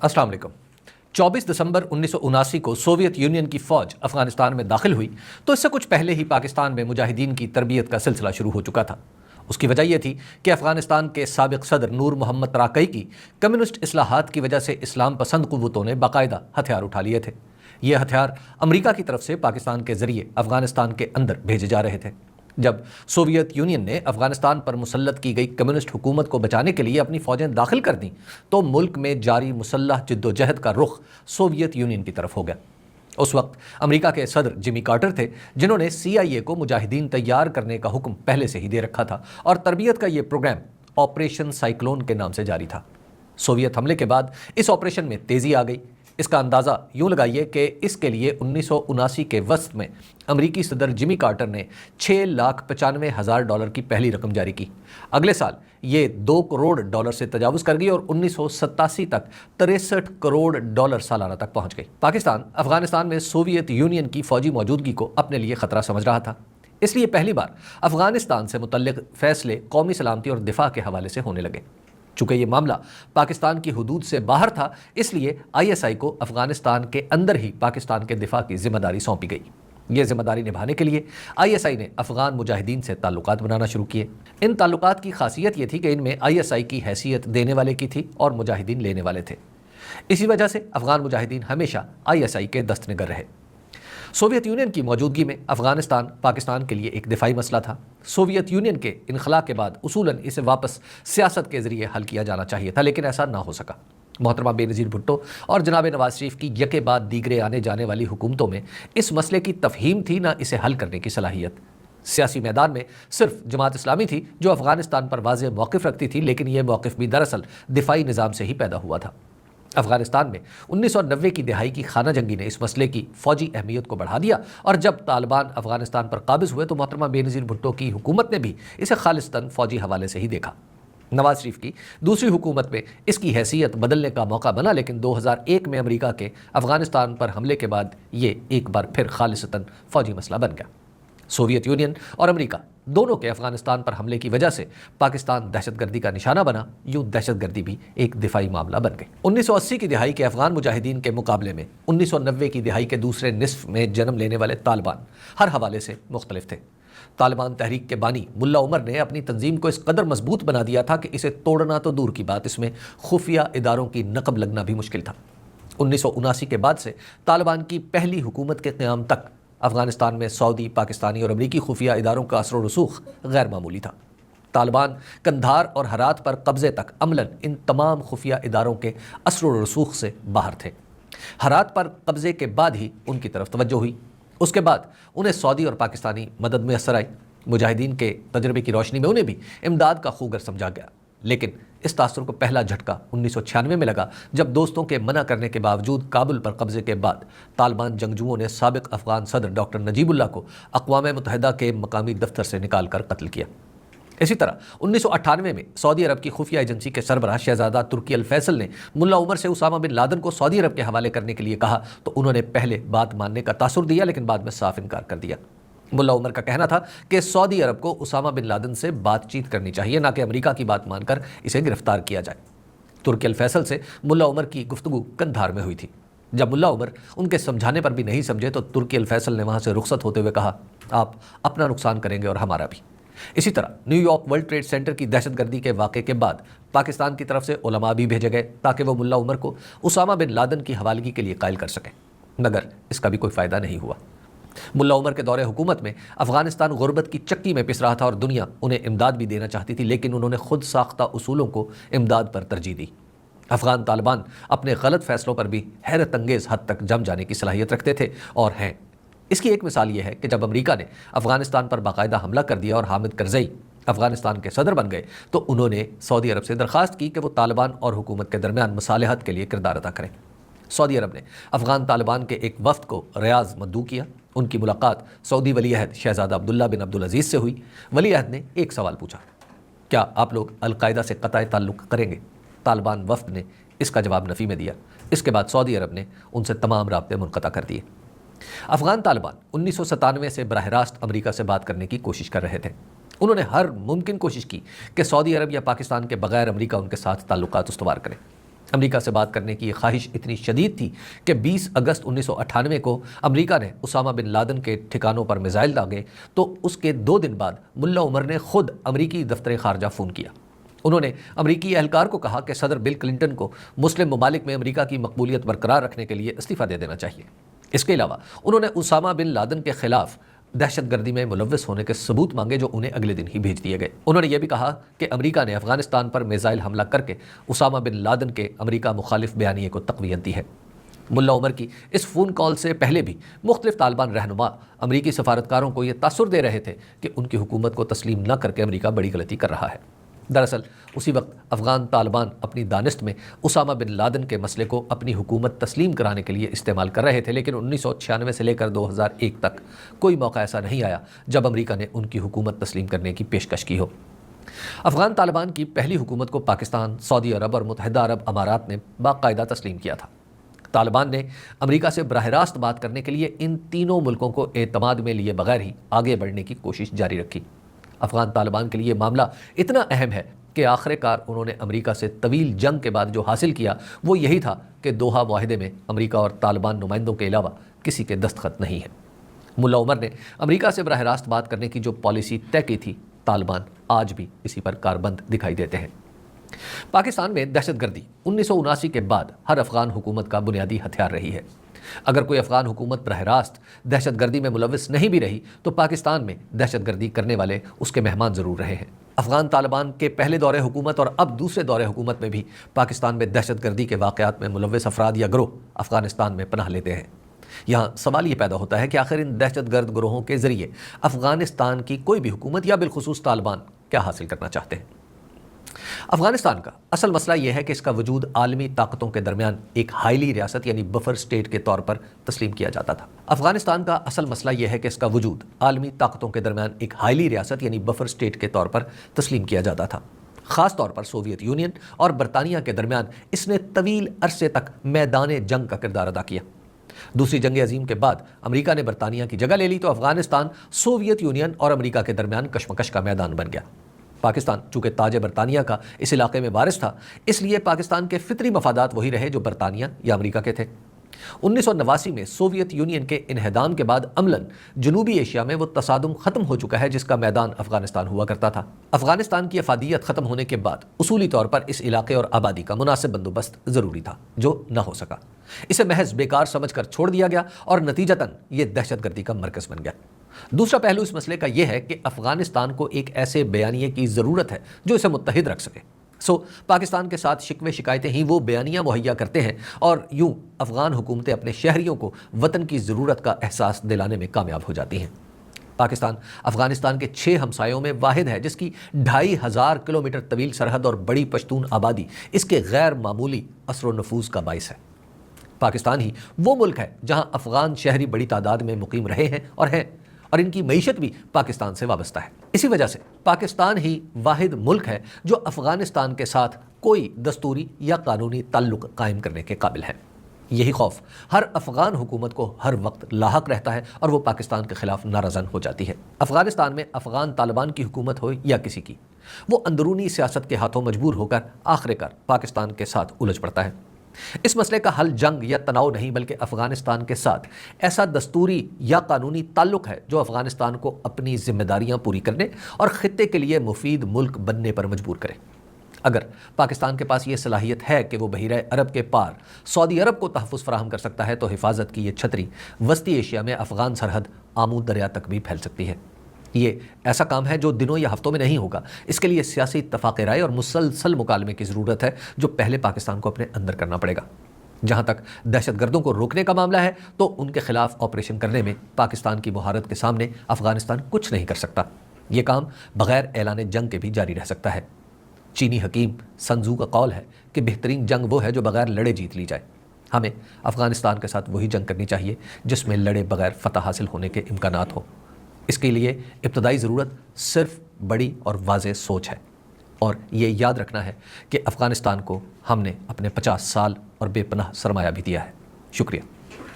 अस्सलाम वालेकुम। 24 दिसंबर 1979 को सोवियत यूनियन की फ़ौज अफ़गानिस्तान में दाखिल हुई तो इससे कुछ पहले ही पाकिस्तान में मुजाहिदीन की तरबियत का सिलसिला शुरू हो चुका था। उसकी वजह यह थी कि अफ़गानिस्तान के साबिक़ सदर नूर मोहम्मद तराकई की कम्युनिस्ट इस्लाहात की वजह से इस्लाम पसंद क़ुव्वतों ने बाकायदा हथियार उठा लिए थे। ये हथियार अमरीका की तरफ से पाकिस्तान के ज़रिए अफ़गानिस्तान के अंदर भेजे जा रहे थे। जब सोवियत यूनियन ने अफ़गानिस्तान पर मुसल्लत की गई कम्युनिस्ट हुकूमत को बचाने के लिए अपनी फ़ौजें दाखिल कर दी तो मुल्क में जारी मुसल्लह जद्दोजहद का रुख सोवियत यूनियन की तरफ हो गया। उस वक्त अमेरिका के सदर जिमी कार्टर थे, जिन्होंने CIA को मुजाहिदीन तैयार करने का हुक्म पहले से ही दे रखा था और तरबियत का ये प्रोग्राम ऑपरेशन साइक्लोन के नाम से जारी था। सोवियत हमले के बाद इस ऑपरेशन में तेज़ी आ गई। इसका अंदाज़ा यूँ लगाइए कि इसके लिए 1979 के वस्त में अमरीकी सदर जिमी कार्टर ने $6,95,000 की पहली रकम जारी की। अगले साल ये $2 करोड़ से तजावुज़ कर गई और 1987 तक $63 करोड़ सालाना तक पहुँच गई। पाकिस्तान अफ़गानिस्तान में सोवियत यूनियन की फ़ौजी मौजूदगी को अपने लिए ख़तरा समझ रहा था, इसलिए पहली बार अफ़गानिस्तान से मुतल्लिक़ फ़ैसले कौमी सलामती और दिफा के हवाले से होने लगे। चूँकि ये मामला पाकिस्तान की हुदूद से बाहर था, इसलिए ISI को अफ़गानिस्तान के अंदर ही पाकिस्तान के दिफा की ज़िम्मेदारी सौंपी गई। ये ज़िम्मेदारी निभाने के लिए ISI ने अफ़गान मुजाहिदीन से ताल्लुकात बनाना शुरू किए। इन ताल्लुकात की खासियत ये थी कि इनमें ISI की हैसियत देने वाले की थी और मुजाहिदीन लेने वाले थे। इसी वजह से अफ़गान मुजाहिदीन हमेशा ISI के दस्तनगर रहे। सोवियत यूनियन की मौजूदगी में अफ़गानिस्तान पाकिस्तान के लिए एक दिफाई मसला था। सोवियत यूनियन के इनखला के बाद उसूलन इसे वापस सियासत के ज़रिए हल किया जाना चाहिए था, लेकिन ऐसा ना हो सका। मोहतरमा बेनज़ीर भुट्टो और जनाब नवाज शरीफ की यके बाद दीगरे आने जाने वाली हुकूमतों में इस मसले की तफ़हीम थी, ना इसे हल करने की सलाहियत। सियासी मैदान में सिर्फ जमात इस्लामी थी जो अफ़गानिस्तान पर वाज़ेह मौक़िफ़ रखती थी, लेकिन यह मौक़िफ़ भी दरअसल दिफाई निज़ाम से ही पैदा हुआ था। अफ़गानिस्तान में 1990 की दिहाई की खाना जंगी ने इस मसले की फ़ौजी अहमियत को बढ़ा दिया और जब तालिबान अफ़गानिस्तान पर काबिज़ हुए तो मोहतरमा बेनज़ीर भुट्टो की हुकूमत ने भी इसे खालिस्तन फ़ौजी हवाले से ही देखा। नवाज शरीफ की दूसरी हुकूमत में इसकी हैसियत बदलने का मौका बना, लेकिन 2001 में अमेरिका के अफ़गानिस्तान पर हमले के बाद ये एक बार फिर खालिस्तन फ़ौजी मसला बन गया। सोवियत यूनियन और अमेरिका दोनों के अफ़गानिस्तान पर हमले की वजह से पाकिस्तान दहशतगर्दी का निशाना बना, यूँ दहशतगर्दी भी एक दिफाई मामला बन गई। 1980 की दिहाई के अफ़गान मुजाहिदीन के मुकाबले में 1990 की दिहाई के दूसरे निस्फ में जन्म लेने वाले तालिबान हर हवाले से मुख्तलिफ थे। तालिबान तहरीक के बानी मुल्ला उमर ने अपनी तंजीम को इस कदर मजबूत बना दिया था कि इसे तोड़ना तो दूर की बात, इसमें खुफिया इदारों की नकब लगना भी मुश्किल था। 1979 के बाद से तालिबान की पहली हुकूमत के क़याम तक अफ़गानिस्तान में सऊदी, पाकिस्तानी और अमरीकी खुफिया इदारों का असर रसूख गैर मामूली था। तालिबान कंधार और हरात पर कब्ज़े तक अमलन इन तमाम खुफिया इदारों के असर रसूख से बाहर थे। हरात पर कब्ज़े के बाद ही उनकी तरफ तवज्जो हुई। उसके बाद उन्हें सऊदी और पाकिस्तानी मदद मैसर आई। मुजाहिदीन के तजर्बे की रोशनी में उन्हें भी इमदाद का खूगर समझा गया, लेकिन इस तासुर को पहला झटका 1996 में लगा जब दोस्तों के मना करने के बावजूद काबुल पर कब्ज़े के बाद तालिबान जंगजुओं ने साबिक़ अफ़गान सदर डॉक्टर नजीबुल्लाह को अक़वाम मुत्तहिदा के मकामी दफ्तर से निकाल कर कत्ल किया। इसी तरह 1998 में सऊदी अरब की खुफिया एजेंसी के सरबराह शहजादा तुर्की अल फैसल ने मुल्ला उमर से उसामा बिन लादन को सऊदी अरब के हवाले करने के लिए कहा तो उन्होंने पहले बात मानने का तासुर दिया, लेकिन बाद में साफ इनकार कर दिया। मुल्ला उमर का कहना था कि सऊदी अरब को उसामा बिन लादन से बातचीत करनी चाहिए, ना कि अमेरिका की बात मानकर इसे गिरफ्तार किया जाए। तुर्की अल फैसल से मुल्ला उमर की गुफ्तगू कंधार में हुई थी। जब मुल्ला उमर उनके समझाने पर भी नहीं समझे तो तुर्की अल फैसल ने वहाँ से रुखसत होते हुए कहा, आप अपना नुकसान करेंगे और हमारा भी। इसी तरह न्यूयॉर्क वर्ल्ड ट्रेड सेंटर की दहशतगर्दी के वाक़े के बाद पाकिस्तान की तरफ से उलमा भी भेजे गए ताकि वो मुल्ला उमर को उसामा बिन लादन की हवालगी के लिए कायल कर सकें, मगर इसका भी कोई फ़ायदा नहीं हुआ। मुल्ला उमर के दौरे हुकूमत में अफ़गानिस्तान गुर्बत की चक्की में पिस रहा था और दुनिया उन्हें इमदाद भी देना चाहती थी, लेकिन उन्होंने खुद साख्ता उसूलों को इमदाद पर तरजीह दी। अफ़गान तालिबान अपने गलत फ़ैसलों पर भी हैरत अंगेज़ हद तक जम जाने की सलाहियत रखते थे और हैं। इसकी एक मिसाल ये है कि जब अमेरिका ने अफ़गानिस्तान पर बाकायदा हमला कर दिया और हामिद करज़ई अफ़गानिस्तान के सदर बन गए तो उन्होंने सऊदी अरब से दरख्वास्त की कि वो तालिबान और हुकूमत के दरमियान मसालहत के लिए किरदार अदा करें। सऊदी अरब ने अफ़गान तालिबान के एक वफ़द को रियाज़ मद्दू किया। उनकी मुलाकात सऊदी वली अहद शहज़ादा अब्दुल्ला बिन अब्दुल अज़ीज़ से हुई। वली अहद ने एक सवाल पूछा, क्या आप लोग अल-कायदा से क़तई ताल्लुक़ करेंगे? तालिबान वफ़द ने इसका जवाब नफ़ी में दिया। इसके बाद सऊदी अरब ने उनसे तमाम राब्ते मुनक़ता कर दिए। अफ़गान तालिबान 1997 से बराह रास्त अमेरिका से बात करने की कोशिश कर रहे थे। उन्होंने हर मुमकिन कोशिश की कि सऊदी अरब या पाकिस्तान के बग़ैर अमेरिका उनके साथ ताल्लुकात उस्तवार करें। امریکہ سے بات کرنے کی یہ خواہش اتنی شدید تھی کہ 20 اگست 1998 کو امریکہ نے اسامہ بن لادن کے ٹھکانوں پر میزائل داغے تو اس کے 2 دن بعد ملا عمر نے خود امریکی دفتر خارجہ فون کیا۔ انہوں نے امریکی اہلکار کو کہا کہ صدر بل کلنٹن کو مسلم ممالک میں امریکہ کی مقبولیت برقرار رکھنے کے لیے استعفیٰ دے دینا چاہیے۔ اس کے علاوہ انہوں نے اسامہ بن لادن کے خلاف دہشت گردی میں ملوث ہونے کے ثبوت مانگے جو انہیں اگلے دن ہی بھیج دیے گئے۔ انہوں نے یہ بھی کہا کہ امریکہ نے افغانستان پر میزائل حملہ کر کے اسامہ بن لادن کے امریکہ مخالف بیانیے کو تقویت دی ہے۔ ملا عمر کی اس فون کال سے پہلے بھی مختلف طالبان رہنما امریکی سفارتکاروں کو یہ تاثر دے رہے تھے کہ ان کی حکومت کو تسلیم نہ کر کے امریکہ بڑی غلطی کر رہا ہے۔ دراصل اسی وقت افغان طالبان اپنی دانست میں اسامہ بن لادن کے مسئلے کو اپنی حکومت تسلیم کرانے کے لیے استعمال کر رہے تھے، لیکن 1996 سے لے کر 2001 تک کوئی موقع ایسا نہیں آیا جب امریکہ نے ان کی حکومت تسلیم کرنے کی پیشکش کی ہو۔ افغان طالبان کی پہلی حکومت کو پاکستان، سعودی عرب اور متحدہ عرب امارات نے باقاعدہ تسلیم کیا تھا۔ طالبان نے امریکہ سے براہ راست بات کرنے کے لیے ان تینوں ملکوں کو اعتماد میں لیے بغیر ہی آگے بڑھنے کی کوشش جاری رکھی۔ افغان طالبان کے لیے معاملہ اتنا اہم ہے کہ آخر کار انہوں نے امریکہ سے طویل جنگ کے بعد جو حاصل کیا وہ یہی تھا کہ دوحہ معاہدے میں امریکہ اور طالبان نمائندوں کے علاوہ کسی کے دستخط نہیں ہیں۔ ملا عمر نے امریکہ سے براہ راست بات کرنے کی جو پالیسی طے کی تھی، طالبان آج بھی اسی پر کاربند دکھائی دیتے ہیں۔ پاکستان میں دہشت گردی 1979 کے بعد ہر افغان حکومت کا بنیادی ہتھیار رہی ہے۔ اگر کوئی افغان حکومت براہ راست دہشت گردی میں ملوث نہیں بھی رہی تو پاکستان میں دہشت گردی کرنے والے اس کے مہمان ضرور رہے ہیں۔ افغان طالبان کے پہلے دور حکومت اور اب دوسرے دور حکومت میں بھی پاکستان میں دہشت گردی کے واقعات میں ملوث افراد یا گروہ افغانستان میں پناہ لیتے ہیں۔ یہاں سوال یہ پیدا ہوتا ہے کہ آخر ان دہشت گرد گروہوں کے ذریعے افغانستان کی کوئی بھی حکومت یا بالخصوص طالبان کیا حاصل کرنا چاہتے ہیں؟ افغانستان کا اصل مسئلہ یہ ہے کہ اس کا وجود عالمی طاقتوں کے درمیان ایک ہائیلی ریاست یعنی بفر سٹیٹ کے طور پر تسلیم کیا جاتا تھا۔ افغانستان کا اصل مسئلہ یہ ہے کہ اس کا وجود عالمی طاقتوں کے درمیان ایک ہائیلی ریاست یعنی بفر سٹیٹ کے طور پر تسلیم کیا جاتا تھا۔ خاص طور پر سوویت یونین اور برطانیہ کے درمیان اس نے طویل عرصے تک میدان جنگ کا کردار ادا کیا۔ دوسری جنگ عظیم کے بعد امریکہ نے برطانیہ کی جگہ لے لی تو افغانستان سوویت یونین اور امریکہ کے درمیان کشمکش کا میدان بن گیا۔ پاکستان چونکہ تاج برطانیہ کا اس علاقے میں وارث تھا، اس لیے پاکستان کے فطری مفادات وہی رہے جو برطانیہ یا امریکہ کے تھے۔ 1989 میں سوویت یونین کے انہدام کے بعد عملاً جنوبی ایشیا میں وہ تصادم ختم ہو چکا ہے جس کا میدان افغانستان ہوا کرتا تھا۔ افغانستان کی افادیت ختم ہونے کے بعد اصولی طور پر اس علاقے اور آبادی کا مناسب بندوبست ضروری تھا جو نہ ہو سکا۔ اسے محض بیکار سمجھ کر چھوڑ دیا گیا اور نتیجتاً یہ دہشت گردی کا مرکز بن گیا۔ دوسرا پہلو اس مسئلے کا یہ ہے کہ افغانستان کو ایک ایسے بیانیے کی ضرورت ہے جو اسے متحد رکھ سکے۔ پاکستان کے ساتھ شکوے شکایتیں ہی وہ بیانیہ مہیا کرتے ہیں اور یوں افغان حکومتیں اپنے شہریوں کو وطن کی ضرورت کا احساس دلانے میں کامیاب ہو جاتی ہیں۔ پاکستان افغانستان کے 6 ہمسایوں میں واحد ہے جس کی 2500 کلومیٹر طویل سرحد اور بڑی پشتون آبادی اس کے غیر معمولی اثر و نفوذ کا باعث ہے۔ پاکستان ہی وہ ملک ہے جہاں افغان شہری بڑی تعداد میں مقیم رہے ہیں اور ان کی معیشت بھی پاکستان سے وابستہ ہے۔ اسی وجہ سے پاکستان ہی واحد ملک ہے جو افغانستان کے ساتھ کوئی دستوری یا قانونی تعلق قائم کرنے کے قابل ہے۔ یہی خوف ہر افغان حکومت کو ہر وقت لاحق رہتا ہے اور وہ پاکستان کے خلاف ناراضن ہو جاتی ہے۔ افغانستان میں افغان طالبان کی حکومت ہو یا کسی کی، وہ اندرونی سیاست کے ہاتھوں مجبور ہو کر آخر کار پاکستان کے ساتھ الجھ پڑتا ہے۔ اس مسئلے کا حل جنگ یا تناؤ نہیں بلکہ افغانستان کے ساتھ ایسا دستوری یا قانونی تعلق ہے جو افغانستان کو اپنی ذمہ داریاں پوری کرنے اور خطے کے لیے مفید ملک بننے پر مجبور کرے۔ اگر پاکستان کے پاس یہ صلاحیت ہے کہ وہ بحیرہ عرب کے پار سعودی عرب کو تحفظ فراہم کر سکتا ہے تو حفاظت کی یہ چھتری وسطی ایشیا میں افغان سرحد آمو دریا تک بھی پھیل سکتی ہے۔ یہ ایسا کام ہے جو دنوں یا ہفتوں میں نہیں ہوگا۔ اس کے لیے سیاسی اتفاق رائے اور مسلسل مکالمے کی ضرورت ہے جو پہلے پاکستان کو اپنے اندر کرنا پڑے گا۔ جہاں تک دہشت گردوں کو روکنے کا معاملہ ہے تو ان کے خلاف آپریشن کرنے میں پاکستان کی مہارت کے سامنے افغانستان کچھ نہیں کر سکتا۔ یہ کام بغیر اعلان جنگ کے بھی جاری رہ سکتا ہے۔ چینی حکیم سن ٹزو کا قول ہے کہ بہترین جنگ وہ ہے جو بغیر لڑے جیت لی جائے۔ ہمیں افغانستان کے ساتھ وہی جنگ کرنی چاہیے جس میں لڑے بغیر فتح حاصل ہونے کے امکانات ہوں۔ اس کے لیے ابتدائی ضرورت صرف بڑی اور واضح سوچ ہے، اور یہ یاد رکھنا ہے کہ افغانستان کو ہم نے اپنے 50 سال اور بے پناہ سرمایہ بھی دیا ہے۔ شکریہ۔